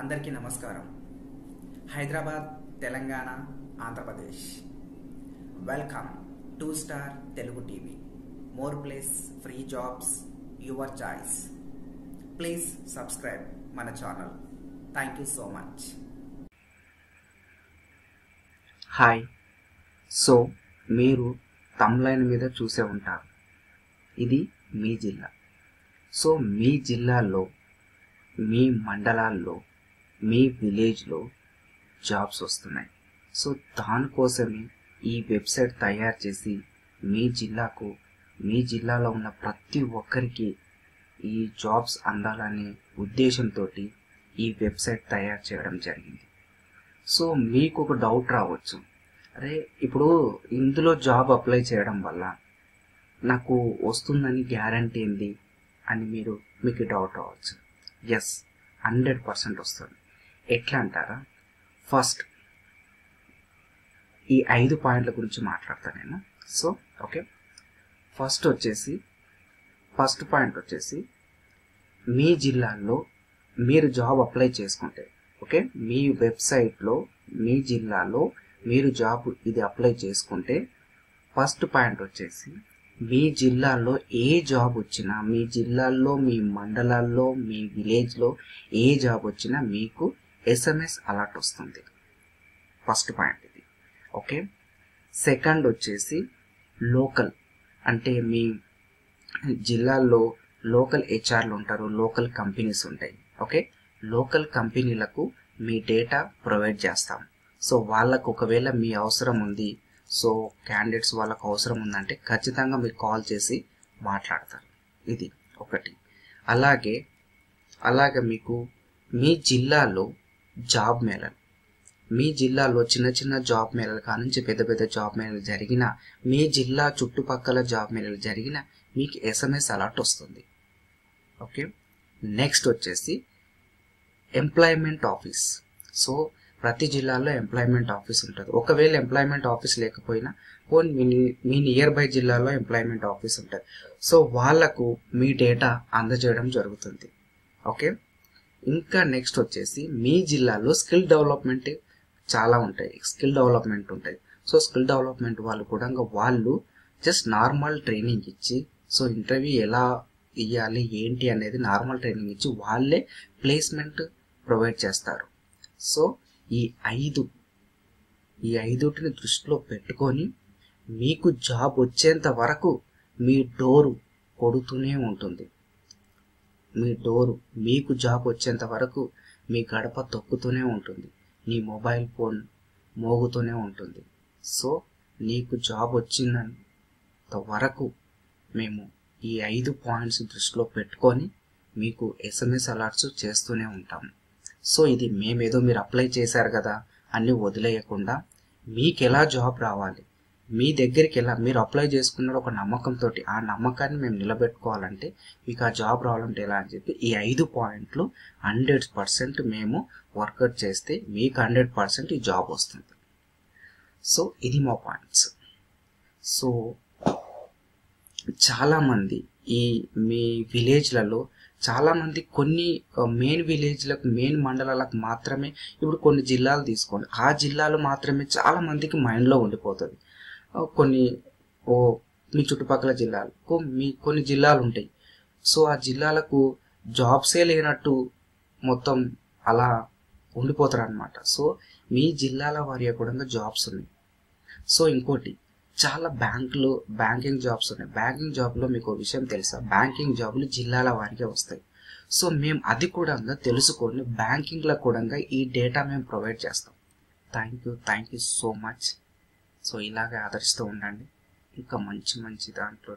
అందరికీ నమస్కారం. Hyderabad, Telangana, Andhra Pradesh. Welcome to star Telugu TV. More place, free jobs, your choice. Please subscribe మన channel. Thank you so much. Hi. So మీరు తమ్లైన్ మీద చూసే ఉంటారు, ఇది మీ జిల్లా. సో మీ జిల్లాలో, మీ మండలాల్లో, మీ విలేజ్లో జాబ్స్ వస్తున్నాయి. సో దానికోసమే ఈ వెబ్సైట్ తయారు చేసి మీ జిల్లాకు, మీ జిల్లాలో ఉన్న ప్రతి ఒక్కరికి ఈ జాబ్స్ అందాలనే ఉద్దేశంతో ఈ వెబ్సైట్ తయారు చేయడం జరిగింది. సో మీకు ఒక డౌట్ రావచ్చు, అరే ఇప్పుడు ఇందులో జాబ్ అప్లై చేయడం వల్ల నాకు వస్తుందని గ్యారంటీ ఏంది అని మీకు డౌట్ రావచ్చు. ఎస్, 100% వస్తుంది. ఎట్లా అంటారా? ఫస్ట్ ఈ 5 పాయింట్ల గురించి మాట్లాడతాను నేను. సో ఓకే, ఫస్ట్ పాయింట్ వచ్చేసి మీ జిల్లాలో మీరు జాబ్ అప్లై చేసుకుంటే, ఓకే, మీ వెబ్సైట్లో మీ జిల్లాలో మీరు జాబ్ ఇది అప్లై చేసుకుంటే, ఫస్ట్ పాయింట్ వచ్చేసి మీ జిల్లాలో ఏ జాబ్ వచ్చినా, మీ జిల్లాల్లో, మీ మండలాల్లో, మీ విలేజ్లో ఏ జాబ్ వచ్చినా మీకు SMS అలర్ట్ వస్తుంది. ఫస్ట్ పాయింట్ ఇది. ఓకే, సెకండ్ వచ్చేసి లోకల్, అంటే మీ జిల్లాల్లో లోకల్ HRలు ఉంటారు, లోకల్ కంపెనీస్ ఉంటాయి. ఓకే, లోకల్ కంపెనీలకు మీ డేటా ప్రొవైడ్ చేస్తాం. సో వాళ్ళకు ఒకవేళ మీ అవసరం ఉంది, సో క్యాండిడేట్స్ వాళ్ళకు అవసరం ఉందంటే ఖచ్చితంగా మీరు కాల్ చేసి మాట్లాడతారు. ఇది ఒకటి. అలాగే మీకు మీ జిల్లాలో జాబ్ మేళలు, మీ జిల్లాలో చిన్న చిన్న జాబ్ మేళలు కానుంచి పెద్ద పెద్ద జాబ్ మేళలు జరిగిన, మీ జిల్లా చుట్టుపక్కల జాబ్ మేళలు జరిగిన మీకు SMS అలర్ట్ వస్తుంది. ఓకే, నెక్స్ట్ వచ్చేసి ఎంప్లాయ్మెంట్ ఆఫీస్. సో ప్రతి జిల్లాలో ఎంప్లాయ్మెంట్ ఆఫీస్ ఉంటుంది. ఒకవేళ ఎంప్లాయ్మెంట్ ఆఫీస్ లేకపోయినా మీ నియర్ బై జిల్లాలో ఎంప్లాయ్మెంట్ ఆఫీస్ ఉంటుంది. సో వాళ్లకు మీ డేటా అందజేయడం జరుగుతుంది. ఓకే, ఇంకా నెక్స్ట్ వచ్చేసి మీ జిల్లాలో స్కిల్ డెవలప్మెంట్ చాలా ఉంటాయి, స్కిల్ డెవలప్మెంట్ ఉంటుంది. సో స్కిల్ డెవలప్మెంట్ వాళ్ళు కూడా వాళ్ళు జస్ట్ నార్మల్ ట్రైనింగ్ ఇచ్చి, సో ఇంటర్వ్యూ ఎలా ఇవ్వాలి ఏంటి అనేది నార్మల్ ట్రైనింగ్ ఇచ్చి వాళ్ళే ప్లేస్మెంట్ ప్రొవైడ్ చేస్తారు. సో ఈ ఐదుటిని దృష్టిలో పెట్టుకొని మీకు జాబ్ వచ్చేంత వరకు మీ డోరు కొడుతూనే ఉంటుంది. మీకు జాబ్ వచ్చేంత వరకు మీ గడప తొక్కుతూనే ఉంటుంది, నీ మొబైల్ ఫోన్ మోగుతూనే ఉంటుంది. సో నీకు జాబ్ వచ్చినంత వరకు మేము ఈ 5 పాయింట్స్ దృష్టిలో పెట్టుకొని మీకు SMS అలర్ట్స్ చేస్తూనే ఉంటాము. సో ఇది మేమేదో మీరు అప్లై చేశారు కదా అన్ని వదిలేయకుండా, మీకు ఎలా జాబ్ రావాలి, మీ దగ్గరికి ఎలా మీరు అప్లై చేసుకున్న ఒక నమ్మకంతో, ఆ నమ్మకాన్ని మేము నిలబెట్టుకోవాలంటే, మీకు ఆ జాబ్ రావాలంటే ఎలా అని చెప్పి ఈ 5 పాయింట్లు 100% మేము వర్కౌట్ చేస్తే మీకు 100% ఈ జాబ్ వస్తుంది. సో ఇది మా పాయింట్స్. సో చాలామంది ఈ మీ విలేజ్లలో చాలామంది కొన్ని మెయిన్ విలేజ్లకు, మెయిన్ మండలాలకు మాత్రమే, ఇప్పుడు కొన్ని జిల్లాలు తీసుకోండి, ఆ జిల్లాలు మాత్రమే చాలా మందికి మైండ్లో ఉండిపోతుంది. మీ చుట్టుపక్కల జిల్లాలకు కొన్ని జిల్లాలు ఉంటాయి. సో ఆ జిల్లాలకు జాబ్సే లేనట్టు మొత్తం అలా ఉండిపోతారు అనమాట. సో మీ జిల్లాల వారి కూడా జాబ్స్ ఉన్నాయి. సో ఇంకోటి, చాలా బ్యాంకింగ్ జాబ్స్ ఉన్నాయి. బ్యాంకింగ్ జాబ్లో మీకు విషయం తెలుసా, బ్యాంకింగ్ జాబులు జిల్లాల వారికే వస్తాయి. సో మేము అది కూడా తెలుసుకొని బ్యాంకింగ్లో కూడా ఈ డేటా మేము ప్రొవైడ్ చేస్తాం. Thank you so much. So ఇలాగే ఆదరిస్తూ ఉండండి. ఇంకా మంచి దాంట్లో